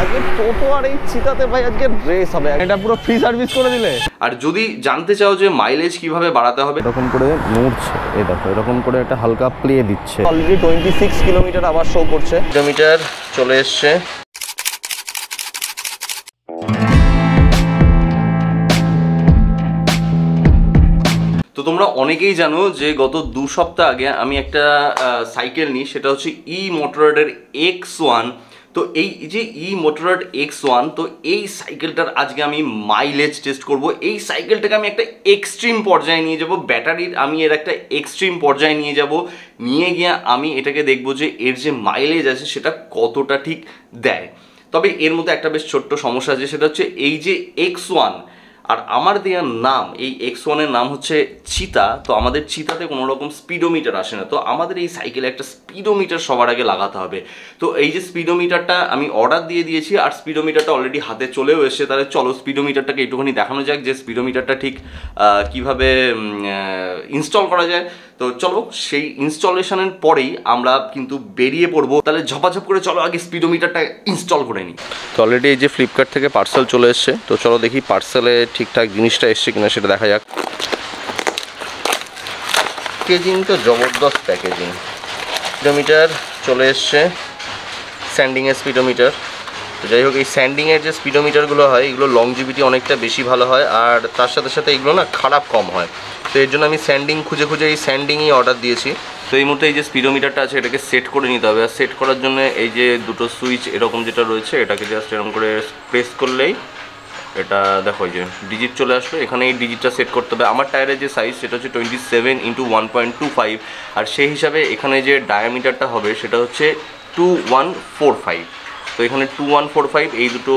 আজকে টোটো আর এই চিতাতে ভাই আজকে রেস হবে, এটা পুরো ফ্রি সার্ভিস করে দিলে। আর যদি জানতে চাও যে মাইলেজ কিভাবে বাড়াতে হবে, এরকম করে নড়ছে, এই দেখো এরকম করে একটা হালকা প্লে দিচ্ছে। অলরেডি 26 কিলোমিটার আবার শো করছে। কিলোমিটার চলে এসছে। তো তোমরা অনেকেই জানো যে গত 2 সপ্তাহ আগে আমি একটা সাইকেল নিই, সেটা হচ্ছে E-Motorrad X1। তো এই যে E-Motorrad X1, তো এই সাইকেলটার আজকে আমি মাইলেজ টেস্ট করব। এই সাইকেলটাকে আমি একটা এক্সট্রিম পর্যায়ে নিয়ে যাব, ব্যাটারির আমি এর একটা এক্সট্রিম পর্যায়ে নিয়ে যাব। নিয়ে গিয়ে আমি এটাকে দেখব যে এর যে মাইলেজ আছে সেটা কতটা ঠিক দেয়। তবে এর মধ্যে একটা বেশ ছোট্ট সমস্যা আছে, সেটা হচ্ছে এই যে X1 আর আমার দেওয়ার নাম, এই X1 এর নাম হচ্ছে চিতা। তো আমাদের চিতাতে কোনো রকম স্পিডোমিটার আসে না, তো আমাদের এই সাইকেলে একটা স্পিডোমিটার সবার আগে লাগাতে হবে। তো এই যে স্পিডোমিটারটা আমি অর্ডার দিয়ে দিয়েছি, আর স্পিডোমিটারটা অলরেডি হাতে চলেও এসেছে। তাহলে চলো স্পিডোমিটারটাকে একটুখানি দেখানো যাক যে স্পিডোমিটারটা ঠিক কিভাবে ইনস্টল করা যায়। তো চলো সেই ইনস্টলেশনের পরেই আমরা কিন্তু বেরিয়ে পড়বো। তাহলে ঝপাঝপ করে চলো আগে স্পিডোমিটারটা ইনস্টল করে নিই। তো অলরেডি এই যে ফ্লিপকার্ট থেকে পার্সেল চলে এসছে, তো চলো দেখি পার্সেলে ঠিকঠাক জিনিসটা এসছে কিনা সেটা দেখা যাক। প্যাকেজিং তো জবরদস্ত প্যাকেজিং। স্পিডোমিটার চলে এসছে, স্যান্ডিংয়ের স্পিডোমিটার। তো যাই হোক, এই স্যান্ডিংয়ের যে স্পিডোমিটারগুলো হয় এগুলো লংজিভিটি অনেকটা বেশি ভালো হয়, আর তার সাথে সাথে এগুলো না খারাপ কম হয়। তো এর জন্য আমি স্যান্ডিং খুঁজে খুঁজে এই স্যান্ডিংই অর্ডার দিয়েছি। তো এই মুহূর্তে এই যে স্পিডোমিটারটা আছে এটাকে সেট করে নিতে হবে। আর সেট করার জন্য এই যে দুটো সুইচ এরকম যেটা রয়েছে, এটাকে জাস্ট এরকম করে প্রেস করলেই এটা দেখো এই যে ডিজিট চলে আসবে। এখানে এই ডিজিটটা সেট করতে হবে। আমার টায়ারের যে সাইজ সেটা হচ্ছে 27x1.25, আর সেই হিসাবে এখানে যে ডায়ামিটারটা হবে সেটা হচ্ছে 2145। তো এখানে 2145 এই দুটো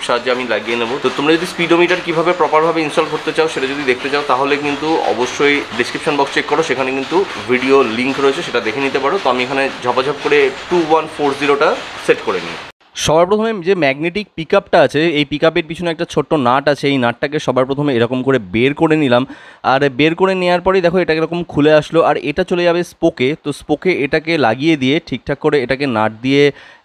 সাহায্যে আমি লাগিয়ে নেবো। তো তোমরা যদি স্পিডোমিটার কীভাবে প্রপারভাবে ইনস্টল করতে চাও সেটা যদি দেখতে চাও, তাহলে কিন্তু অবশ্যই ডিসক্রিপশন বক্স চেক করো, সেখানে কিন্তু ভিডিও লিঙ্ক রয়েছে, সেটা দেখে নিতে পারো। তো আমি এখানে ঝপাঝপ করে 2140টা সেট করে নিই। সবার প্রথমে যে ম্যাগনেটিক পিকআপটা আছে, এই পিকআপের পিছনে একটা ছোট্ট নাট আছে, এই নাটটাকে সবার প্রথমে এরকম করে বের করে নিলাম। আর বের করে নেওয়ার পরেই দেখো এটা এরকম খুলে আসলো, আর এটা চলে যাবে স্পোকে। তো স্পোকে এটাকে লাগিয়ে দিয়ে ঠিকঠাক করে এটাকে নাট দিয়ে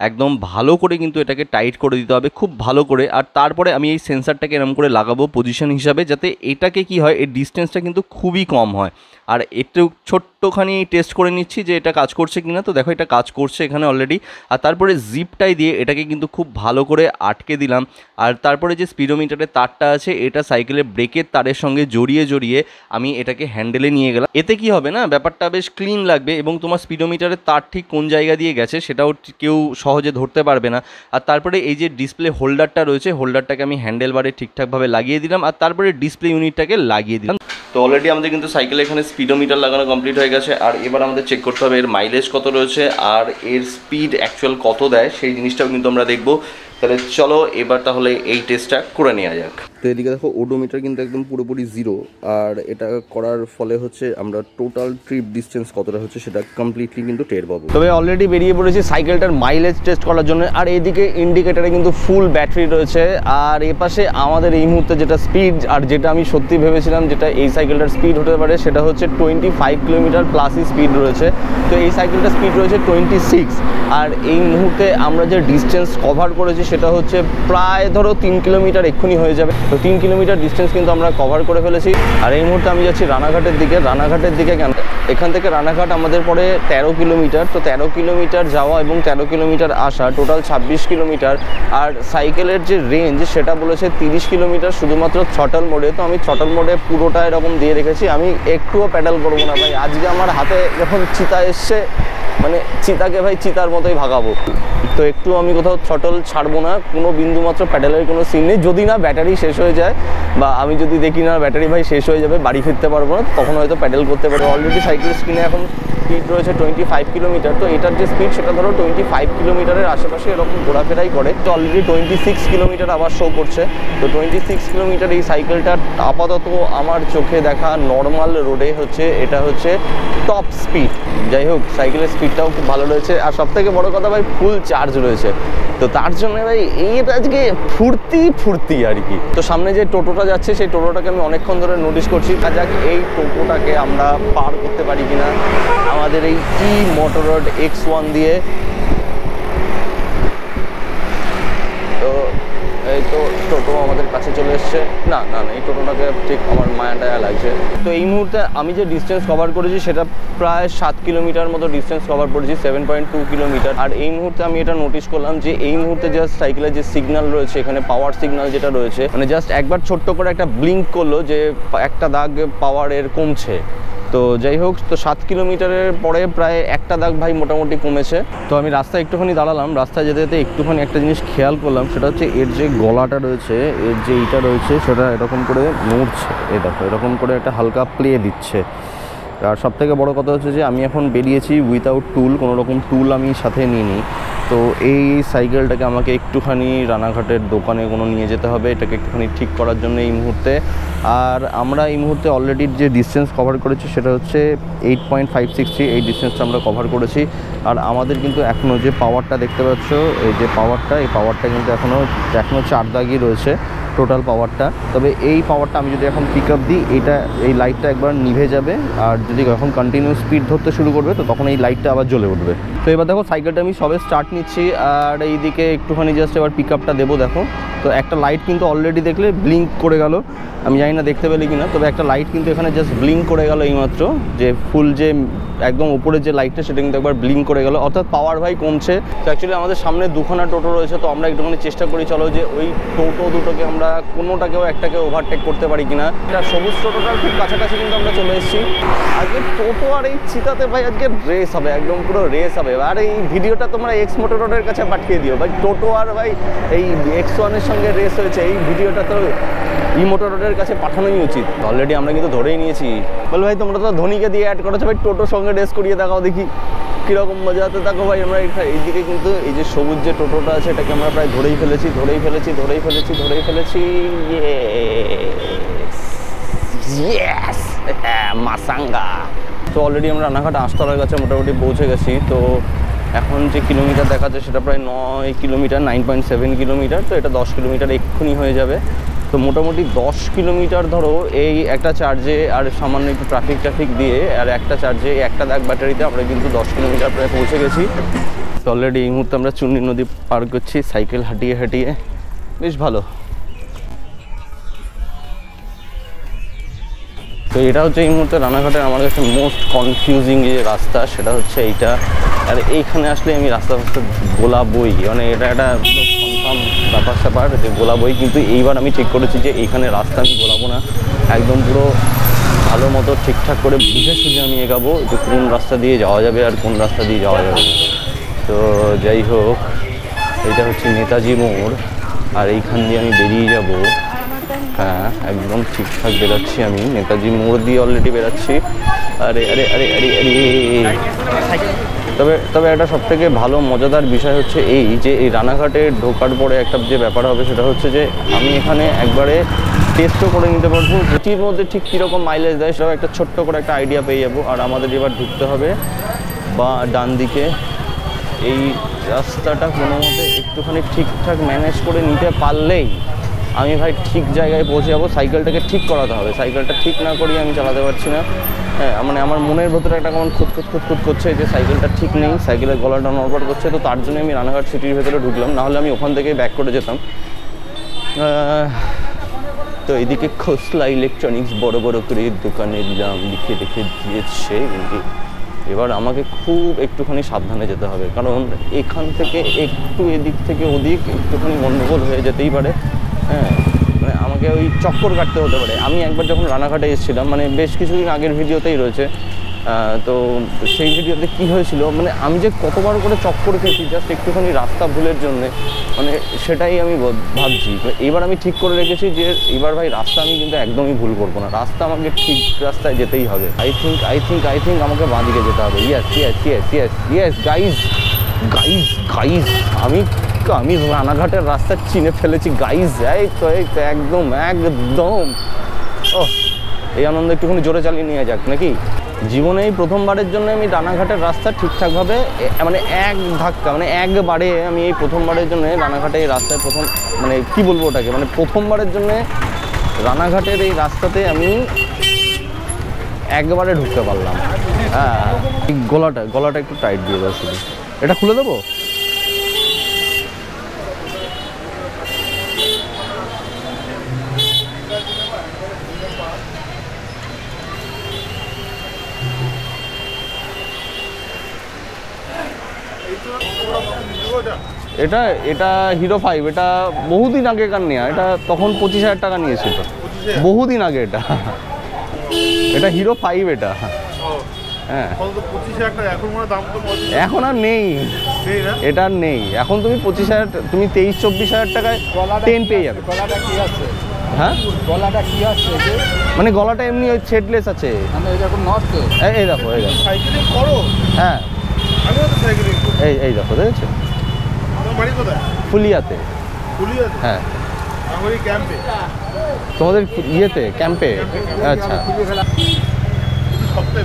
একদম ভালো করে কিন্তু এটাকে টাইট করে দিতে হবে, খুব ভালো করে। আর তারপরে আমি এই সেন্সারটাকে এরকম করে লাগাবো পজিশন হিসাবে, যাতে এটাকে কি হয়, এর ডিস্টেন্সটা কিন্তু খুবই কম হয়। আর একটু ছোট্টখানি টেস্ট করে নিচ্ছি যে এটা কাজ করছে কিনা। তো দেখো এটা কাজ করছে এখানে অলরেডি। আর তারপরে জিপটাই দিয়ে এটাকে কিন্তু খুব ভালো করে আটকে দিলাম। আর তারপরে যে স্পিডোমিটারের তারটা আছে এটা সাইকেলের ব্রেকের তারের সঙ্গে জড়িয়ে জড়িয়ে আমি এটাকে হ্যান্ডেলে নিয়ে গেলাম। এতে কি হবে না, ব্যাপারটা বেশ ক্লিন লাগবে, এবং তোমার স্পিডোমিটারের তার ঠিক কোন জায়গা দিয়ে গেছে সেটাও কেউ সহজে ধরতে পারবে না। আর তারপরে এই যে ডিসপ্লে হোল্ডারটা রয়েছে, হোল্ডারটাকে আমি হ্যান্ডেল বারে ঠিকঠাকভাবে লাগিয়ে দিলাম, আর তারপরে ডিসপ্লে ইউনিটটাকে লাগিয়ে দিলাম। তো অলরেডি আমাদের কিন্তু সাইকেলে এখানে স্পিডোমিটার লাগানো কমপ্লিট হয়ে গেছে। আর এবার আমাদের চেক করতে হবে এর মাইলেজ কত রয়েছে আর এর স্পিড অ্যাকচুয়াল কত দেয়, সেই জিনিসটাও কিন্তু আমরা দেখবো। তাহলে চলো এবার তাহলে এই টেস্টটা করে নেওয়া যাক। তো এদিকে দেখো ওডোমিটার কিন্তু একদম পুরোপুরি জিরো, আর এটা করার ফলে হচ্ছে আমরা টোটাল ট্রিপ ডিস্টেন্স কতটা হচ্ছে সেটা কমপ্লিটলি কিন্তু টের পাবো। তবে অলরেডি বেরিয়ে পড়েছি সাইকেলটার মাইলেজ টেস্ট করার জন্য। আর এইদিকে ইন্ডিকেটারে কিন্তু ফুল ব্যাটারি রয়েছে, আর এপাশে আমাদের এই মুহূর্তে যেটা স্পিড, আর যেটা আমি সত্যি ভেবেছিলাম যেটা এই সাইকেলটার স্পিড হতে পারে, সেটা হচ্ছে 25 কিলোমিটার প্লাসই স্পিড রয়েছে। তো এই সাইকেলটার স্পিড রয়েছে 26। আর এই মুহূর্তে আমরা যে ডিস্টেন্স কভার করেছি সেটা হচ্ছে প্রায় ধরো 3 কিলোমিটার এক্ষুনি হয়ে যাবে। তো 3 কিলোমিটার ডিস্টেন্স কিন্তু আমরা কভার করে ফেলেছি। আর এই মুহূর্তে আমি যাচ্ছি রানাঘাটের দিকে। রানাঘাটের দিকে কেন, এখান থেকে রানাঘাট আমাদের পরে 13 কিলোমিটার। তো 13 কিলোমিটার যাওয়া এবং 13 কিলোমিটার আসা, টোটাল 26 কিলোমিটার। আর সাইকেলের যে রেঞ্জ সেটা বলেছে 30 কিলোমিটার শুধুমাত্র থ্রটল মোডে। তো আমি থ্রটল মোডে পুরোটা এরকম দিয়ে রেখেছি, আমি একটুও প্যাডেল করবো না ভাই। আজকে আমার হাতে যখন চিতা এসছে, মানে চিতাকে ভাই চিতার মতোই ভাগাবো। তো একটু আমি কোথাও থ্রটল ছাড়বো না, কোনো বিন্দু মাত্র প্যাডেলের কোনো সিন নেই। যদি না ব্যাটারি শেষ হয়ে যায়, বা আমি যদি দেখি না ব্যাটারি ভাই শেষ হয়ে যাবে, বাড়ি ফিরতে পারবো না, তখন হয়তো প্যাডেল করতে পারবো। অলরেডি সাইকেল স্ক্রিনে এখন স্পিড রয়েছে 25 কিলোমিটার। তো এটার যে স্পিড সেটা ধরো 25 কিলোমিটারের আশেপাশে এরকম ঘোরাফেরাই করে। তো অলরেডি 26 কিলোমিটার আবার শো করছে। তো 26 কিলোমিটার এই সাইকেলটার আপাতত আমার চোখে দেখা নর্মাল রোডে হচ্ছে এটা হচ্ছে টপ স্পিড। যাই হোক, সাইকেলের স্পিডটাও খুব ভালো রয়েছে। আর সবথেকে বড় কথা ভাই, ফুল চার্জ রয়েছে। তো তার জন্য ভাই এইটা আজকে ফুর্তি আর কি। তো সামনে যে টোটোটা যাচ্ছে সেই টোটোটাকে আমি অনেকক্ষণ ধরে নোটিস করছি। যাক এই টোটোটাকে আমরা পার করতে পারি কিনা আমাদের এই E-Motorrad X1 দিয়ে। তো এই তো টোটো আমাদের কাছে চলে এসছে। না না না, এই টোটোটাকে ঠিক আমার মায়াটা লাগছে। তো এই মুহূর্তে আমি যে ডিস্টেন্স কভার করেছি সেটা প্রায় 7 কিলোমিটার মতো ডিস্টেন্স কভার করেছি, 7.2 কিলোমিটার। আর এই মুহূর্তে আমি এটা নোটিস করলাম যে এই মুহূর্তে জাস্ট সাইকেলের যে সিগন্যাল রয়েছে, এখানে পাওয়ার সিগন্যাল যেটা রয়েছে, মানে জাস্ট একবার ছোট্ট করে একটা ব্লিঙ্ক করলো যে একটা দাগ পাওয়ারের কমছে। তো যাই হোক, তো 7 কিলোমিটারের পরে প্রায় একটা দাগ ভাই মোটামুটি কমেছে। তো আমি রাস্তায় একটুখানি দাঁড়ালাম, রাস্তায় যেতে যেতে একটুখানি একটা জিনিস খেয়াল করলাম, সেটা হচ্ছে এর যে গলাটা রয়েছে, এর যে এইটা রয়েছে, সেটা এরকম করে নড়ছে। এই দেখো, এরকম করে একটা হালকা প্লে দিচ্ছে। আর সবথেকে বড় কথা হচ্ছে যে আমি এখন বেরিয়েছি উইথাউট টুল, কোনো রকম টুল আমি সাথে নিইনি। তো এই সাইকেলটাকে আমাকে একটুখানি রানাঘাটের দোকানে কোনো নিয়ে যেতে হবে, এটাকে একটুখানি ঠিক করার জন্য এই মুহূর্তে। আর আমরা এই মুহূর্তে অলরেডি যে ডিস্টেন্স কভার করেছি সেটা হচ্ছে 8.563, এই ডিস্টেন্সটা আমরা কভার করেছি। আর আমাদের কিন্তু এখনও যে পাওয়ারটা দেখতে পাচ্ছ, এই যে পাওয়ারটা, এই পাওয়ারটা কিন্তু এখনও 4 দাগই রয়েছে টোটাল পাওয়ারটা। তবে এই পাওয়ারটা আমি যদি এখন পিক আপ দিই, এই লাইটটা একবার নিভে যাবে, আর যদি এখন কন্টিনিউ স্পিড ধরতে শুরু করবে তো তখন এই লাইটটা আবার জ্বলে উঠবে। তো এবার দেখো সাইকেলটা আমি সবে স্টার্ট নিচ্ছি, আর এইদিকে একটুখানি জাস্ট এবার পিক আপটা দেবো। দেখো, তো একটা লাইট কিন্তু অলরেডি দেখলে ব্লিঙ্ক করে গেল, আমি জানি না দেখতে পেলে কিনা, তবে একটা লাইট কিন্তু এখানে জাস্ট ব্লিঙ্ক করে গেল এইমাত্র, যে ফুল যে একদম উপরের যে লাইটটা সেটা কিন্তু একবার ব্লিঙ্ক করে গেল, অর্থাৎ পাওয়ার ভাই কমছে। তো অ্যাকচুয়ালি আমাদের সামনে দুখানা টোটো রয়েছে, তো আমরা একটুখানি চেষ্টা করি চলো যে ওই টোটো দুটোকে আমরা কোনোটাকেও একটাকে ওভারটেক করতে পারি কিনা। এটা সবুজ টোটোটার খুব কাছাকাছি কিন্তু আমরা চলে এসেছি। আজকে টোটো আর এই চিতাতে ভাই আজকে রেস হবে, একদম পুরো রেস হবে। আর এই ভিডিওটা তোমরা এক্স মোটরের কাছে পাঠিয়ে দিও ভাই, টোটো আর ভাই এই X1-এর সঙ্গে রেস হয়েছে, এই ভিডিওটা তো ই মোটরের কাছে পাঠানোই উচিত। অলরেডি আমরা কিন্তু ধরেই নিয়েছি। বল ভাই তোমরা তো ধোনিকে দিয়ে অ্যাড করেছো ভাই, টোটোর সঙ্গে রেস করিয়ে দেখাও দেখি কীরকম মজা হতে। দেখো ভাই, আমরা এইদিকে কিন্তু এই যে সবুজ যে টোটোটা আছে এটাকে আমরা প্রায় ধরেই ফেলেছি। ইয়েস, মাসাঙ্গা। তো অলরেডি আমরা রানাঘাট আঁশতলার কাছে মোটামুটি পৌঁছে গেছি। তো এখন যে কিলোমিটার দেখাচ্ছে সেটা প্রায় 9 কিলোমিটার, 9.7 কিলোমিটার। তো এটা 10 কিলোমিটার এক্ষুনি হয়ে যাবে। তো মোটামুটি 10 কিলোমিটার ধরো এই একটা চার্জে আর সামান্য একটু ট্রাফিক দিয়ে আর একটা চার্জে একটা দাগ ব্যাটারিতে আমরা কিন্তু 10 কিলোমিটার প্রায় পৌঁছে গেছি। তো অলরেডি এই মুহূর্তে আমরা চুন্নি নদী পার করছি সাইকেল হাঁটিয়ে, বেশ ভালো। তো এটা হচ্ছে এই মুহূর্তে রানাঘাটের আমার কাছে মোস্ট কনফিউজিং যে রাস্তা, সেটা হচ্ছে এইটা। আর এইখানে আসলে আমি রাস্তা গোলাবই, মানে এটা একটা কনফার্ম ব্যাপার যে গোলাবই। কিন্তু এইবার আমি ঠিক করেছি যে এইখানে রাস্তা আমি গোলাবো না, একদম পুরো ভালো মতো ঠিকঠাক করে বুঝে সুঝে আমি এগাবো যে কোন রাস্তা দিয়ে যাওয়া যাবে আর কোন রাস্তা দিয়ে যাওয়া যাবে না। তো যাই হোক, এইটা হচ্ছে নেতাজি মোড়, আর এইখান দিয়ে আমি বেরিয়ে যাব। হ্যাঁ, একদম ঠিকঠাক বেরাচ্ছি আমি, নেতাজি মোড় দিয়ে অলরেডি বেরাচ্ছি। আরে তবে একটা সবথেকে ভালো মজাদার বিষয় হচ্ছে এই যে এই রানাঘাটে ঢোকার পরে একটা যে ব্যাপার হবে সেটা হচ্ছে যে আমি এখানে একবারে টেস্টও করে নিতে পারবো যেটির মধ্যে ঠিক কীরকম মাইলেজ দেয়, সেটাও একটা ছোট্ট করে একটা আইডিয়া পেয়ে যাবো। আর আমাদের এবার ঢুকতে হবে বা ডান দিকে। এই রাস্তাটা কোনো মতে একটুখানি ঠিকঠাক ম্যানেজ করে নিতে পারলেই আমি ভাই ঠিক জায়গায় পৌঁছে যাবো। সাইকেলটাকে ঠিক করাতে হবে, সাইকেলটা ঠিক না করিয়ে আমি চালাতে পারছি না। হ্যাঁ, মানে আমার মনের ভেতরে একটা কেমন খুঁত করছে যে সাইকেলটা ঠিক নেই, সাইকেলের গলাটা নড়বড় করছে। তো তার জন্য আমি রানাঘাট সিটির ভেতরে ঢুকলাম, নাহলে আমি ওখান থেকেই ব্যাক করে যেতাম। তো এদিকে খোসলা ইলেকট্রনিক্স বড় করে দোকানের দাম লিখে দিয়েছে। এবার আমাকে খুব একটুখানি সাবধানে যেতে হবে, কারণ এখান থেকে একটু এদিক থেকে ওদিক একটুখানি গণ্ডগোল হয়ে যেতেই পারে। হ্যাঁ, মানে আমাকে ওই চক্কর কাটতে হতে পারে। আমি একবার যখন রানাঘাটে এসেছিলাম, মানে বেশ কিছুদিন আগের ভিডিওতেই রয়েছে, তো সেই ভিডিওতে কী হয়েছিল, মানে আমি যে কতবার করে চক্কর খেয়েছি জাস্ট একটুখানি রাস্তা ভুলের জন্যে, মানে সেটাই আমি ভাবছি। এবার আমি ঠিক করে রেখেছি যে এবার ভাই রাস্তা আমি কিন্তু একদমই ভুল করবো না, রাস্তা আমাকে ঠিক রাস্তায় যেতেই হবে। আই থিঙ্ক আমাকে বাঁ দিকে যেতে হবে। ইয়েস গাইজ, আমি রানাঘাটের রাস্তা চিনে ফেলেছি গাইজ। এই তো একদম ও এই আনন্দ একটুখানি জোরে চালিয়ে নিয়ে যাক নাকি। জীবনে এই প্রথমবারের জন্য আমি রানাঘাটের রাস্তা ঠিকঠাকভাবে, মানে একবারে আমি এই প্রথমবারের জন্য রানাঘাটে এই রাস্তায় মানে কি বলবো ওটাকে, মানে প্রথমবারের জন্য রানাঘাটের এই রাস্তাতে আমি একবারে ঢুকতে পারলাম। হ্যাঁ, গলাটা একটু টাইট দিয়ে দাও, শুধু এটা খুলে দেবো। এটা এটা হিরো 5, এটা বহুদিন আগেকার নেয়া, এটা তখন 25,000 টাকা নিয়েছিল, বহুদিন আগে। এটা এটা হিরো 5 এটা। হ্যাঁ এখন আর নেই, এটা আর নেই এখন। তুমি 25,000, তুমি 23-24,000 টাকায় 10 পেয়ে যাবে। হ্যাঁ গলাটা কি আছে? মানে গলাটা এমনি ওই থ্রেডলেস আছে। এই দেখো নষ্ট। এই দেখো, এই দেখো। সাইকেলিং করো? হ্যাঁ আমিও তো সাইকেলিং করি। এই দেখো, দেখেছো? তোমার বাড়ি কোথায়? ফুলিয়াতে। ফুলিয়াতে? হ্যাঁ। আমার এই ক্যাম্পে। তোমাদের ইয়েতে ক্যাম্পে? আচ্ছা। সপ্তাহে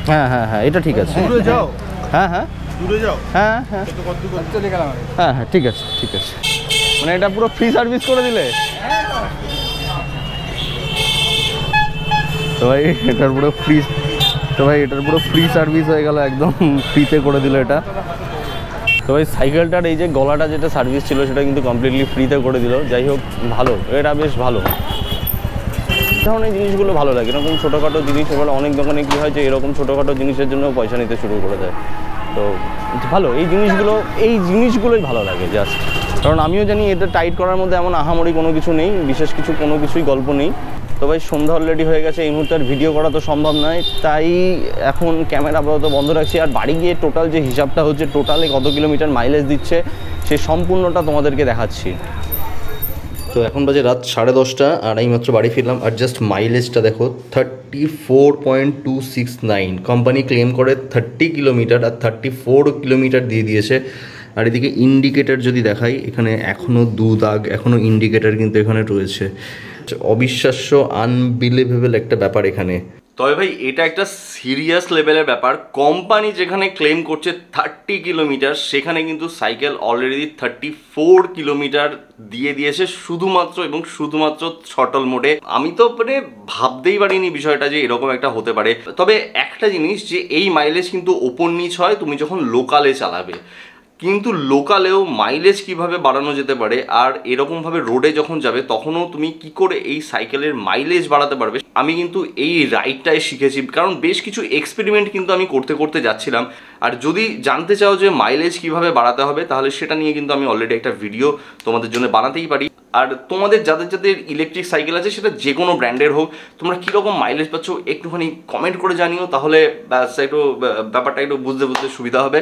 হ্যাঁ হ্যাঁ হ্যাঁ, এটা ঠিক আছে। দূরে যাও? হ্যাঁ হ্যাঁ দূরে যাও? হ্যাঁ হ্যাঁ চলে গেলাম। হ্যাঁ হ্যাঁ, ঠিক আছে ঠিক আছে। মানে এটা পুরো ফ্রি সার্ভিস করে দিলে তো ভাই, এটার পুরো ফ্রি, তো ভাই এটার পুরো ফ্রি সার্ভিস হয়ে গেল, একদম ফ্রিতে করে দিল এটা। তো ভাই সাইকেলটার এই যে গলাটা যেটা সার্ভিস ছিল সেটা কিন্তু কমপ্লিটলি ফ্রিতে করে দিল। যাই হোক, ভালো, এটা বেশ ভালো। ধরনের জিনিসগুলো ভালো লাগে, এরকম ছোটোখাটো জিনিস। এবার অনেক দোকানে কী হয় যে এরকম ছোটোখাটো জিনিসের জন্য পয়সা নিতে শুরু করে দেয়। তো ভালো এই জিনিসগুলোই ভালো লাগে জাস্ট। কারণ আমিও জানি এটা টাইট করার মধ্যে এমন আহামরি কোনো কিছু নেই, বিশেষ কিছু কোনো কিছুই গল্প নেই। তো ভাই সন্ধ্যা অলরেডি হয়ে গেছে, এই মুহূর্তে আর ভিডিও করা তো সম্ভব নয়, তাই এখন ক্যামেরা আপাতত বন্ধ রাখছি। আর বাড়ি গিয়ে টোটাল যে হিসাবটা হচ্ছে, টোটালে কত কিলোমিটার মাইলেজ দিচ্ছে সেই সম্পূর্ণটা তোমাদেরকে দেখাচ্ছি। তো এখন বাজে রাত 10:30, আর আমি মাত্র বাড়ি ফিরলাম। আর জাস্ট মাইলেজটা দেখো, 34.269। কোম্পানি ক্লেম করে 30 কিলোমিটার, আর 34 কিলোমিটার দিয়ে দিয়েছে। আর এদিকে ইন্ডিকেটার যদি দেখাই, এখানে এখনও 2 দাগ, এখনও ইন্ডিকেটার কিন্তু এখানে রয়েছে। অবিশ্বাস্য, আনবিলিভেবল একটা ব্যাপার এখানে। তবে ভাই এটা একটা সিরিয়াস লেভেলের ব্যাপার। কোম্পানি যেখানে ক্লেম করছে 30 কিলোমিটার, সেখানে কিন্তু সাইকেল অলরেডি 34 কিলোমিটার দিয়ে দিয়েছে শুধুমাত্র এবং শুধুমাত্র থ্রটল মোডে। আমি তো মানে ভাবতেই পারিনি বিষয়টা যে এরকম একটা হতে পারে। তবে একটা জিনিস, যে এই মাইলেজ কিন্তু ওপর নিচ হয় তুমি যখন লোকালে চালাবে, কিন্তু লোকালেও মাইলেজ কিভাবে বাড়ানো যেতে পারে, আর এরকমভাবে রোডে যখন যাবে তখনও তুমি কি করে এই সাইকেলের মাইলেজ বাড়াতে পারবে, আমি কিন্তু এই রাইডটাই শিখেছি। কারণ বেশ কিছু এক্সপেরিমেন্ট কিন্তু আমি করতে করতে যাচ্ছিলাম। আর যদি জানতে চাও যে মাইলেজ কিভাবে বাড়াতে হবে, তাহলে সেটা নিয়ে কিন্তু আমি অলরেডি একটা ভিডিও তোমাদের জন্য বানাতেই পারি। আর তোমাদের যাদের যাদের ইলেকট্রিক সাইকেল আছে, সেটা যে কোনো ব্র্যান্ডের হোক, তোমরা কীরকম মাইলেজ পাচ্ছ একটুখানি কমেন্ট করে জানিও, তাহলে একটু ব্যাপারটা একটু বুঝতে সুবিধা হবে।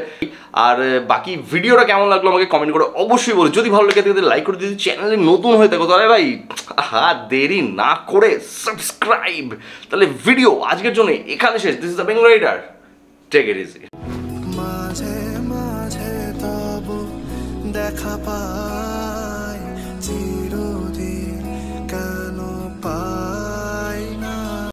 আর বাকি ভিডিওটা কেমন লাগলো আমাকে কমেন্ট করে অবশ্যই বলো। যদি ভালো লেগে থাকে লাইক করে দিও, চ্যানেলে নতুন হয়ে থাকো তাহলে ভাই দেরি না করে সাবস্ক্রাইব। তাহলে ভিডিও আজকের জন্য এখানে শেষ। This is the Bengal rider, take it easy. মাঝে মাঝে তবু দেখা পা